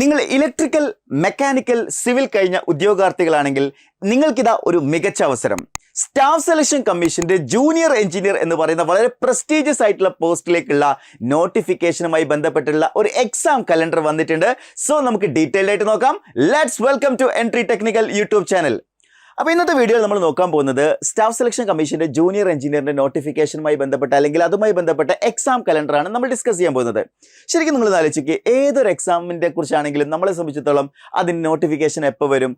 നിങ്ങൾ electrical, mechanical, civil കഴിഞ്ഞ ഉദ്യോഗാർത്ഥികളാണെങ്കിൽ നിങ്ങൾക്കിതാ ഒരു മികച്ച അവസരം. സ്റ്റാഫ് സെലക്ഷൻ കമ്മീഷന്റെ ജൂനിയർ എഞ്ചിനീയർ എന്ന് പറയുന്ന വളരെ പ്രസ്റ്റീജിയസ് ആയിട്ടുള്ള പോസ്റ്റിലേക്കുള്ള നോട്ടിഫിക്കേഷനുമായി ബന്ധപ്പെട്ടുള്ള ഒരു എക്സാം കലണ്ടർ വന്നിട്ടുണ്ട്. സോ നമുക്ക് ഡീറ്റെയിൽഡ് ആയിട്ട് നോക്കാം. Let's welcome to Entri technical YouTube channel. അപ്പോൾ ഇന്നത്തെ വീഡിയോയിൽ നമ്മൾ നോക്കാൻ പോകുന്നത് സ്റ്റാഫ് സെലക്ഷൻ കമ്മീഷന്റെ ജൂനിയർ എഞ്ചിനീയറിന്റെ നോട്ടിഫിക്കേഷനുമായി ബന്ധപ്പെട്ട അല്ലെങ്കിൽ അതുമായി ബന്ധപ്പെട്ട എക്സാം കലണ്ടറാണ് നമ്മൾ ഡിസ്കസ് ചെയ്യാൻ പോകുന്നത്. ശരിക്കും നിങ്ങൾ ആലോചിക്കുക, ഏതൊരു എക്സാമിനെ കുറിച്ചാണെങ്കിലും നമ്മളെ സംബന്ധിച്ചിടത്തോളം അതിൻ്റെ നോട്ടിഫിക്കേഷൻ എപ്പോൾ വരും,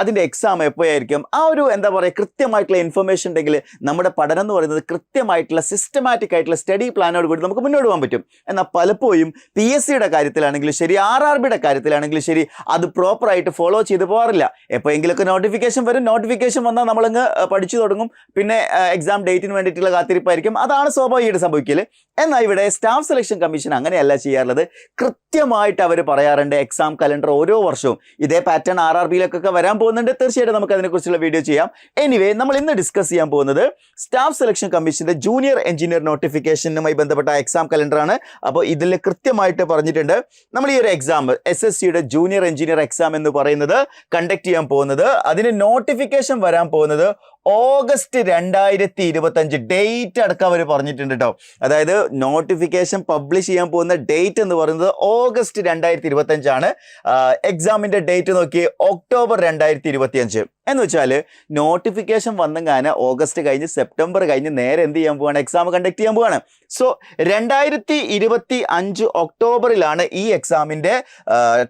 അതിൻ്റെ എക്സാം എപ്പോഴായിരിക്കും, ആ ഒരു എന്താ പറയുക കൃത്യമായിട്ടുള്ള ഇൻഫർമേഷൻ ഉണ്ടെങ്കിൽ നമ്മുടെ പഠനം എന്ന് പറയുന്നത് കൃത്യമായിട്ടുള്ള സിസ്റ്റമാറ്റിക് ആയിട്ടുള്ള സ്റ്റഡി പ്ലാനോട് കൂടി നമുക്ക് മുന്നോട്ട് പോകാൻ പറ്റും. എന്നാൽ പലപ്പോഴും PSCയുടെ കാര്യത്തിലാണെങ്കിലും ശരി, RRBയുടെ കാര്യത്തിലാണെങ്കിലും ശരി, അത് പ്രോപ്പറായിട്ട് ഫോളോ ചെയ്ത് പോകാറില്ല. എപ്പോഴെങ്കിലുമൊക്കെ നോട്ടിഫിക്കേഷൻ വരും, നോട്ടിഫിക്കേഷൻ വന്നാൽ നമ്മളങ്ങ് പഠിച്ചു തുടങ്ങും, പിന്നെ എക്സാം ഡേറ്റിന് വേണ്ടിയിട്ടുള്ള കാത്തിരിപ്പായിരിക്കും. അതാണ് സ്വാഭാവികമായിട്ട് സംഭവിക്കല്. എന്നാൽ ഇവിടെ സ്റ്റാഫ് സെലക്ഷൻ കമ്മീഷൻ അങ്ങനെയല്ല ചെയ്യാറുള്ളത്. കൃത്യമായിട്ട് അവർ പറയാറുണ്ട് എക്സാം കലണ്ടർ ഓരോ വർഷവും. ഇതേ പാറ്റേൺ RRBയിലൊക്കെ വരാൻ പോകുന്നുണ്ട്. തീർച്ചയായിട്ടും നമുക്ക് അതിനെക്കുറിച്ചുള്ള വീഡിയോ ചെയ്യാം. എനിവേ, നമ്മൾ ഇന്ന് ഡിസ്കസ് ചെയ്യാൻ പോകുന്നത് സ്റ്റാഫ് സെലക്ഷൻ കമ്മീഷന്റെ ജൂനിയർ എഞ്ചിനീയർ നോട്ടിഫിക്കേഷനുമായി ബന്ധപ്പെട്ട എക്സാം കലണ്ടറാണ്. അപ്പോൾ ഇതിൽ കൃത്യമായിട്ട് പറഞ്ഞിട്ടുണ്ട് നമ്മൾ ഈ ഒരു എക്സാം SSCയുടെ ജൂനിയർ എഞ്ചിനീയർ എക്സാം എന്ന് പറയുന്നത് കണ്ടക്ട് ചെയ്യാൻ പോകുന്നത്, അതിന് നോട്ടിഫിക്കേഷൻ വരാൻ പോകുന്നത് ഓഗസ്റ്റ് 2025 ഡേറ്റ് അടക്കം അവർ പറഞ്ഞിട്ടുണ്ട് കേട്ടോ. അതായത് നോട്ടിഫിക്കേഷൻ പബ്ലിഷ് ചെയ്യാൻ പോകുന്ന ഡേറ്റ് എന്ന് പറയുന്നത് ഓഗസ്റ്റ് 2025 ആണ്. എക്സാമിന്റെ ഡേറ്റ് നോക്കി ഒക്ടോബർ 2025 എന്ന് വെച്ചാൽ നോട്ടിഫിക്കേഷൻ വന്നെങ്ങാന് ഓഗസ്റ്റ് കഴിഞ്ഞ് സെപ്റ്റംബർ കഴിഞ്ഞ് നേരെ എന്ത് ചെയ്യാൻ പോവാണ്, എക്സാം കണ്ടക്ട് ചെയ്യാൻ പോവാണ്. സോ 2025 ഒക്ടോബറിലാണ് ഈ എക്സാമിന്റെ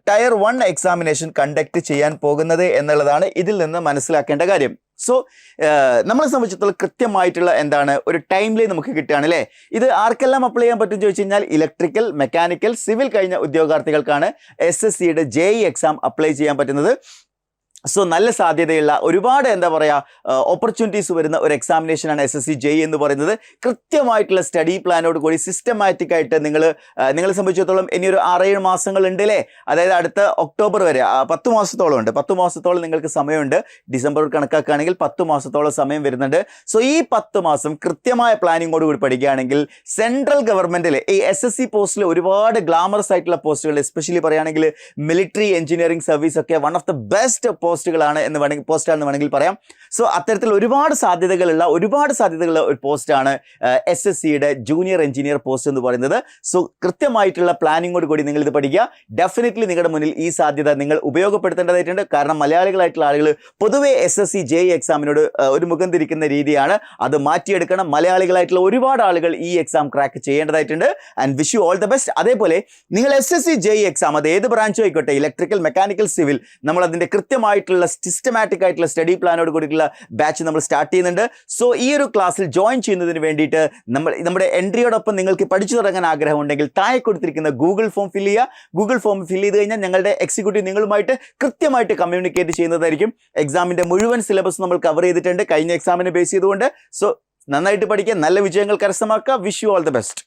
ടയർ 1 എക്സാമിനേഷൻ കണ്ടക്ട് ചെയ്യാൻ പോകുന്നത് എന്നുള്ളതാണ് ഇതിൽ നിന്ന് മനസ്സിലാക്കേണ്ട കാര്യം. സോ നമ്മളെ സംബന്ധിച്ചിടത്തോളം കൃത്യമായിട്ടുള്ള എന്താണ് ഒരു ടൈം ലൈൻ നമുക്ക് കിട്ടുകയാണ് അല്ലേ. ഇത് ആർക്കെല്ലാം അപ്ലൈ ചെയ്യാൻ പറ്റും ചോദിച്ചു കഴിഞ്ഞാൽ ഇലക്ട്രിക്കൽ, മെക്കാനിക്കൽ, സിവിൽ കഴിഞ്ഞ ഉദ്യോഗാർത്ഥികൾക്കാണ് SSCയുടെ JEE എക്സാം അപ്ലൈ ചെയ്യാൻ പറ്റുന്നത്. സോ നല്ല സാധ്യതയുള്ള ഒരുപാട് എന്താ പറയുക ഓപ്പർച്യൂണിറ്റീസ് വരുന്ന ഒരു എക്സാമിനേഷനാണ് SSC JEE എന്ന് പറയുന്നത്. കൃത്യമായിട്ടുള്ള സ്റ്റഡി പ്ലാനോട് കൂടി സിസ്റ്റമാറ്റിക് ആയിട്ട് നിങ്ങളെ സംബന്ധിച്ചിടത്തോളം ഇനി ഒരു 6-7 മാസങ്ങൾ ഉണ്ട് അല്ലേ. അതായത് അടുത്ത ഒക്ടോബർ വരെ 10 മാസത്തോളം ഉണ്ട്. 10 മാസത്തോളം നിങ്ങൾക്ക് സമയമുണ്ട്. ഡിസംബർ കണക്കാക്കുകയാണെങ്കിൽ 10 മാസത്തോളം സമയം വരുന്നുണ്ട്. സോ ഈ 10 മാസം കൃത്യമായ പ്ലാനിങ്ങോട് കൂടി പഠിക്കുകയാണെങ്കിൽ സെൻട്രൽ ഗവൺമെന്റിൽ ഈ SSC പോസ്റ്റിൽ ഒരുപാട് ഗ്ലാമറസ് ആയിട്ടുള്ള പോസ്റ്റുകൾ, എസ്പെഷ്യലി പറയുകയാണെങ്കിൽ മിലിറ്ററി എഞ്ചിനീയറിംഗ് സർവീസ് ഒക്കെ വൺ ഓഫ് ദ ബെസ്റ്റ് പോസ്റ്റാണെന്ന് വേണമെങ്കിൽ പറയാം. സോ അത്തരത്തിൽ ഒരുപാട് സാധ്യതകളുള്ള ഒരു പോസ്റ്റാണ് SSCയുടെ ജൂനിയർ എഞ്ചിനീയർ പോസ്റ്റ് എന്ന് പറയുന്നത്. സോ കൃത്യമായിട്ടുള്ള പ്ലാനിങ്ങോട് കൂടി നിങ്ങൾ ഇത് പഠിക്കുക. ഡെഫിനറ്റ്ലി നിങ്ങളുടെ മുന്നിൽ ഈ സാധ്യത നിങ്ങൾ ഉപയോഗപ്പെടുത്തേണ്ടതായിട്ടുണ്ട്. കാരണം മലയാളികളായിട്ടുള്ള ആളുകൾ പൊതുവേ SSC JEE എക്സാമിനോട് ഒരു മുഖം തിരിക്കുന്ന രീതിയാണ്. അത് മാറ്റിയെടുക്കണം. മലയാളികളായിട്ടുള്ള ഒരുപാട് ആളുകൾ ഈ എക്സാം ക്രാക്ക് ചെയ്യേണ്ടതായിട്ടുണ്ട്. And wish you all the best. അതേപോലെ നിങ്ങൾ SSC JEE എക്സാം അത് ഏത് ബ്രാഞ്ചും ആയിക്കോട്ടെ, ഇലക്ട്രിക്കൽ, മെക്കാനിക്കൽ, സിവിൽ, നമ്മൾ അതിൻ്റെ കൃത്യമായിട്ടുള്ള സിസ്റ്റമാറ്റിക് ആയിട്ടുള്ള സ്റ്റഡി പ്ലാനോട് കൂടിയിട്ടുള്ള ബാച്ച് നമ്മൾ സ്റ്റാർട്ട് ചെയ്യുന്നുണ്ട്. സോ ഈ ഒരു ക്ലാസ്സിൽ ജോയിൻ ചെയ്യുന്നതിന് വേണ്ടിയിട്ട് നമ്മുടെ എൻട്രിയോടൊപ്പം നിങ്ങൾക്ക് പഠിച്ചു തുടങ്ങാൻ ആഗ്രഹമുണ്ടെങ്കിൽ താഴെ കൊടുത്തിരിക്കുന്ന ഗൂഗിൾ ഫോം ഫില്ല് ചെയ്യുക. ഗൂഗിൾ ഫോം ഫില്ല് ചെയ്ത് കഴിഞ്ഞാൽ ഞങ്ങളുടെ എക്സിക്യൂട്ടീവ് നിങ്ങളുമായിട്ട് കൃത്യമായിട്ട് കമ്മ്യൂണിക്കേറ്റ് ചെയ്യുന്നതായിരിക്കും. എക്സാമിന്റെ മുഴുവൻ സിലബസ് നമ്മൾ കവർ ചെയ്തിട്ടുണ്ട് കഴിഞ്ഞ എക്സാമിനെ ബേസ് ചെയ്തുകൊണ്ട്. സോ നന്നായിട്ട് പഠിക്കുക, നല്ല വിജയങ്ങൾ കരസ്ഥമാക്കുക. Wish you all the best.